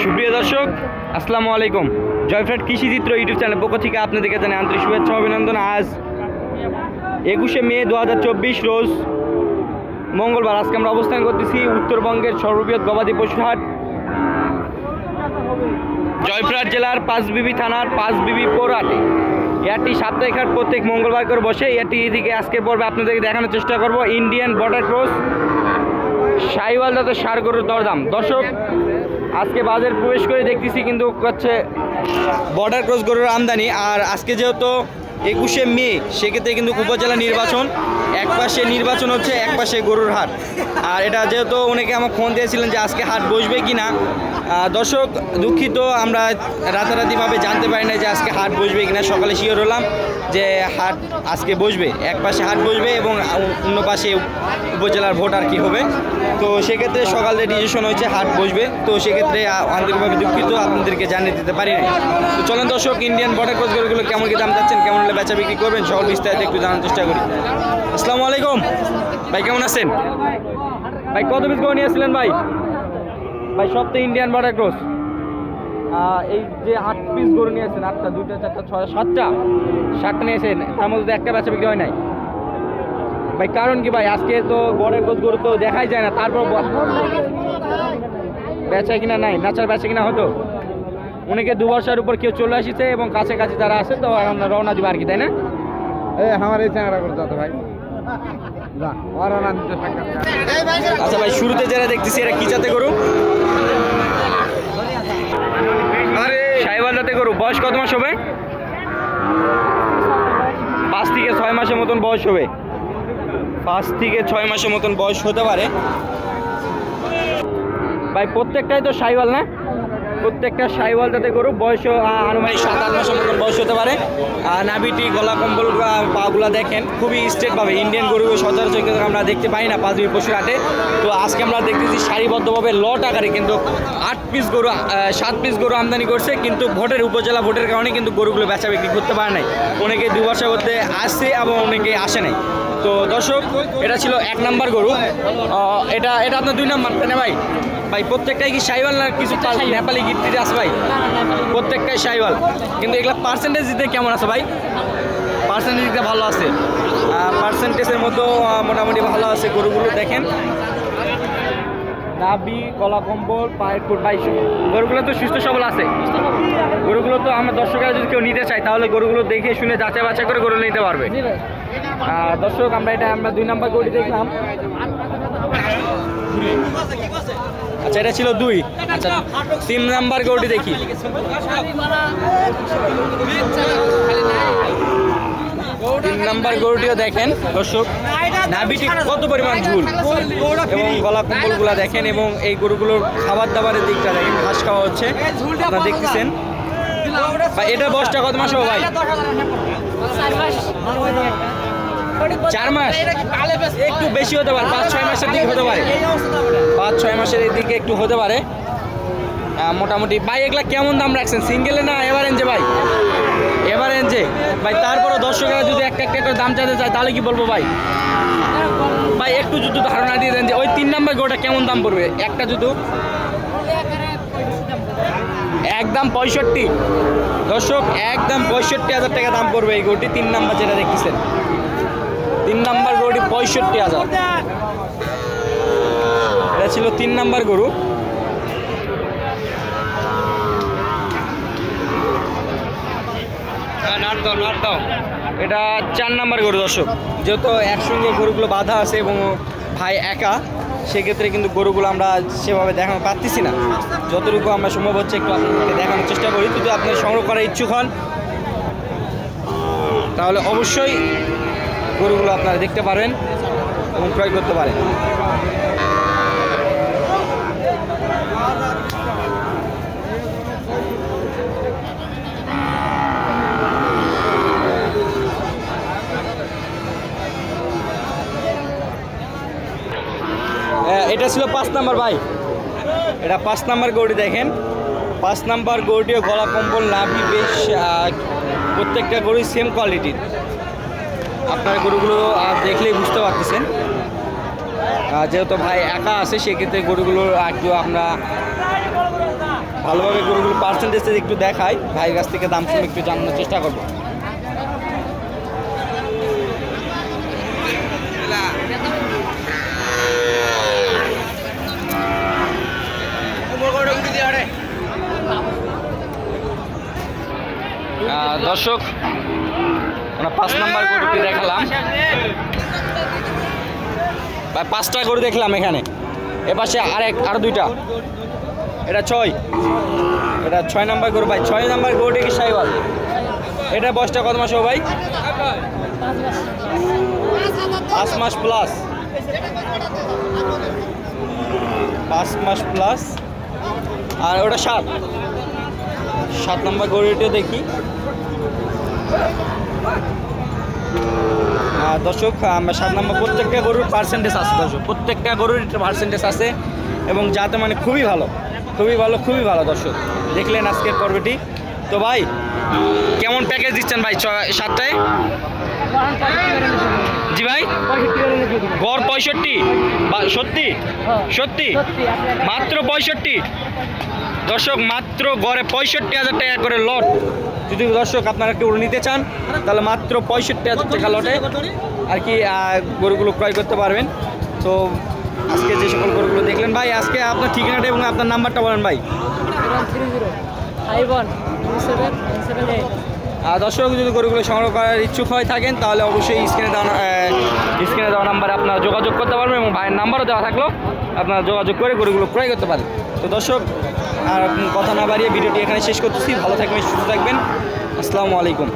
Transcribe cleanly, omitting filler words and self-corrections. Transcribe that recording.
সুপ্রিয় দর্শক আসসালামু আলাইকুম। জয়ফ্রেড কৃষিচিত্র ইউটিউব চ্যানেল পক্ষ থেকে আপনাদেরকে জানাই আন্তরিক শুভেচ্ছা অভিনন্দন। আজ 21শে মে 2024 রোজ মঙ্গলবার। আজকে আমরা অবস্থান করতেছি উত্তরবঙ্গের সর্ববৃহৎ গবাদি পশুর হাট জয়পুরহাট জেলার পাঁচবিবি থানার পাঁচবিবি পৌরহাটে। এটি সাপ্তাহিক হাট প্রত্যেক মঙ্গলবার করে বসে। এটি এদিকে আজকের পর্বে আপনাদেরকে দেখানোর চেষ্টা করব ইন্ডিয়ান বর্ডার ক্রস শাহিওয়াল জাতের ষাঁড় গরুর দরদাম। দর্শক আজকে বাজার প্রবেশ করে দেখতেছি কিন্তু হচ্ছে বর্ডার ক্রস গরুর আমদানি। আর আজকে যেহেতু 21শে মে, সেক্ষেত্রে কিন্তু উপজেলা নির্বাচন, এক পাশে নির্বাচন হচ্ছে, এক পাশে গরুর হাট। আর এটা যেহেতু অনেকে আমার ফোন দিয়েছিলেন যে আজকে হাট বসবে কি না। দর্শক দুঃখিত, আমরা রাতারাতিভাবে জানতে পারি না যে আজকে হাট বসবে কিনা। সকালে শিওর হলাম যে হাট আজকে বসবে, এক পাশে হাট বসবে এবং অন্য পাশে উপজেলার ভোট আর কি হবে। তো সেক্ষেত্রে সকালে ডিসিশন হয়েছে হাট বসবে। তো সেক্ষেত্রে আন্তরিকভাবে দুঃখিত, আপনাদেরকে জানিয়ে দিতে পারি না। তো চলেন দর্শক, ইন্ডিয়ান বর্ডার ক্রস গরুগুলো কেমন কি দাম যাচ্ছেন, কেমন হলে বেচা বিক্রি করবেন, সকল বিস্তারিত একটু জানার চেষ্টা করি। আসসালামু আলাইকুম ভাই, কেমন আছেন ভাই? কত পিস গরু নিয়েছিলেন ভাই? ভাই সব তো ইন্ডিয়ান বর্ডার ক্রস। এই যে 8 পিস গরু নিয়েছেন, 8টা, 2টা, 4টা, 6টা, 7টা, 7টা নিয়েছেন, তার মধ্যে একটা বেচা বিক্রি হয় নাই ভাই। কারণ কি ভাই? আজকে তো বর্ডার ক্রস গরু তো দেখাই যায় না, তারপর বেচা কিনা নাই। নাচার বেচা কিনা হতো, অনেকে 2 বছরের উপর কেউ চলে আসছে এবং কাছাকাছি যারা আছে তো আমরা রওনা দিব আর কি, তাই না? আমার এই চ্যাংড়া করতে হতো ভাই। আচ্ছা ভাই, শুরুতে যারা দেখতেছি এরা কি জাতে গরু? শাহিওয়াল জাতে গরু। বয়স কত মাস হবে? 5 থেকে 6 মাসের মতন বয়স হবে। 5 থেকে 6 মাসের মতন বয়স হতে পারে ভাই। প্রত্যেকটাই তো শাহিওয়াল না? প্রত্যেকটা শাহিওয়াল জাতে গরু। বয়স আনুমানিক 7-8 মাসের মতন বয়স হতে পারে। নাভিটি, গলা কম্বল, পাগুলা দেখেন খুবই স্ট্রেটভাবে। ইন্ডিয়ান গরু সচরাচর কিন্তু আমরা দেখতে পাই না পাঁচবিবি পশুর হাটে। তো আজকে আমরা দেখতেছি সারিবদ্ধভাবে লট আকারে কিন্তু 8 পিস গরু, 7 পিস গরু আমদানি করছে। কিন্তু ভোটের, উপজেলা ভোটের কারণে কিন্তু গরুগুলো বেচা বিক্রি করতে পারে নাই। অনেকে 2 বছর করতে আসছে এবং অনেকে আসে নাই। তো দর্শক, এটা ছিল 1 নাম্বার গরু। এটা আপনার 2 নাম্বার, তাই না ভাই? ভাই প্রত্যেকটাই কি শাহিওয়াল না কিছু নেপালি গিফট আছে ভাই? প্রত্যেকটাই শাহিওয়াল। কিন্তু এগুলো পার্সেন্টেজ দিতে কেমন আছে ভাই? পার্সেন্টেজ দিতে ভালো আছে। পার্সেন্টেজের মতো মোটামুটি ভালো আছে গরুগুলো। দেখেন নাভি, গলা কম্বল, পায়ের ফুট ভাই, গরুগুলো তো সুস্থ সবল আছে। গরুগুলো তো আমার দর্শকরা যদি কেউ নিতে চায় তাহলে গরুগুলো দেখে শুনে যাচাই বাছাই করে গরু নিতে পারবে। দর্শক আমরা 2 নাম্বার গরুটি দেখলাম। আচ্ছা, এটা ছিল 2। আচ্ছা, 3 নাম্বার গরুটি দেখি। 3 নাম্বার গরুটিও দেখেন দর্শক, নাভিটি কত পরিমাণ ঝুল এবং গলা কম্বলগুলা দেখেন এবং এই গরুগুলোর খাবার দাবারের দিকটা দেখেন, ঘাস খাওয়া হচ্ছে আপনারা দেখতেছেন ভাই। এটা বয়সটা কত মাস হবে ভাই? 4 মাস, একটু বেশি হতে পারে, 5-6 মাসের দিকে হতে পারে। 5-6 মাসের দিকে একটু হতে পারে মোটামুটি। ভাই এগুলা কেমন দাম রাখছেন? সিঙ্গেলে না এভারেঞ্জে ভাই? এভারেঞ্জে ভাই। তারপরে দর্শকেরা যদি একটা করে দাম চাইতে চায় তাহলে কি বলবো ভাই? ভাই একটু যদি ধারণা দিয়ে দেন যে ওই 3 নাম্বার গরুটা কেমন দাম পড়বে একটা জুতো? একদম 65 দর্শক, একদম 65,000 টাকা দাম পড়বে এই গরুটি। 3 নাম্বার যেটা দেখতেছেন, 3 নাম্বার গরুটি 65,000। এটা ছিল 3 নাম্বার গরু। এটা 4 নাম্বার গরু দর্শক। যেহেতু একসঙ্গে গরুগুলো বাঁধা আছে এবং ভাই একা, সেক্ষেত্রে কিন্তু গরুগুলো আমরা সেভাবে দেখানো পারতেছি না। যতটুকু আমরা সম্ভব হচ্ছে একটু আপনাদেরকে দেখানোর চেষ্টা করি। যদি আপনারা সংগ্রহ করার ইচ্ছুক হন তাহলে অবশ্যই গরুগুলো আপনারা দেখতে পারেন এবং ক্রয় করতে পারেন। এটা ছিল 5 নাম্বার ভাই। এটা 5 নাম্বার গরুটি দেখেন। 5 নাম্বার গরুটিও গলা কম্বল, নাভি বেশ, প্রত্যেকটা গরুই সেম কোয়ালিটির। আপনারা গরুগুলো দেখলেই বুঝতে পারতেছেন। যেহেতু ভাই একা আছে সেক্ষেত্রে গরুগুলোর একটু আমরা ভালোভাবে গরুগুলো পার্সেন্টেজ একটু দেখাই, ভাইয়ের কাছ থেকে দাম শুনে একটু জানানোর চেষ্টা করবো। দর্শক আমরা 5 নাম্বার গরুটি দেখালাম ভাই, 5টা গরু দেখলাম এখানে। এপাশে আরো 2টা, এটা 6, এটা 6 নাম্বার গরু ভাই। 6 নাম্বার গরুটি কি সাইওয়াল? এটা বয়সটা কত মাস হবে ভাই? 5 মাস প্লাস, 5 মাস প্লাস। আর ওটা 7 নাম্বার গরুটিও দেখি। দর্শক আমরা 7 নম্বর, প্রত্যেকটা গরুর পার্সেন্টেজ আছে দর্শক, প্রত্যেকটা গরুর পার্সেন্টেজ আছে এবং যাতে মানে খুবই ভালো, খুবই ভালো, খুবই ভালো। দর্শক দেখলেন আজকের পর্বটি। তো ভাই কেমন প্যাকেজ দিচ্ছেন ভাই 7টায়? জি ভাই, গড় 65? সত্যি সত্যি? মাত্র 65? দর্শক মাত্র গড়ে 65,000 টাকা করে লট। যদি দর্শক আপনারা কেউ নিতে চান তাহলে মাত্র 65,000 টাকা লটে আর কি গরুগুলো ক্রয় করতে পারবেন। তো আজকে যে সকল গরুগুলো দেখলেন ভাই, আজকে আপনার ঠিকানাটা এবং আপনার নাম্বারটা বলেন ভাই। দর্শক যদি গরুগুলো সংগ্রহ করার ইচ্ছুক হয়ে থাকেন তাহলে অবশ্যই স্ক্রিনে দেওয়া নাম্বারে আপনারা যোগাযোগ করতে পারবেন এবং ভাইয়ের নাম্বারও দেওয়া থাকলো, আপনারা যোগাযোগ করে গরুগুলো ক্রয় করতে পারেন। তো দর্শক আর কথা না বাড়িয়ে ভিডিওটি এখানে শেষ করতেছি। ভালো থাকবেন, সুস্থ থাকবেন। আসসালামু আলাইকুম।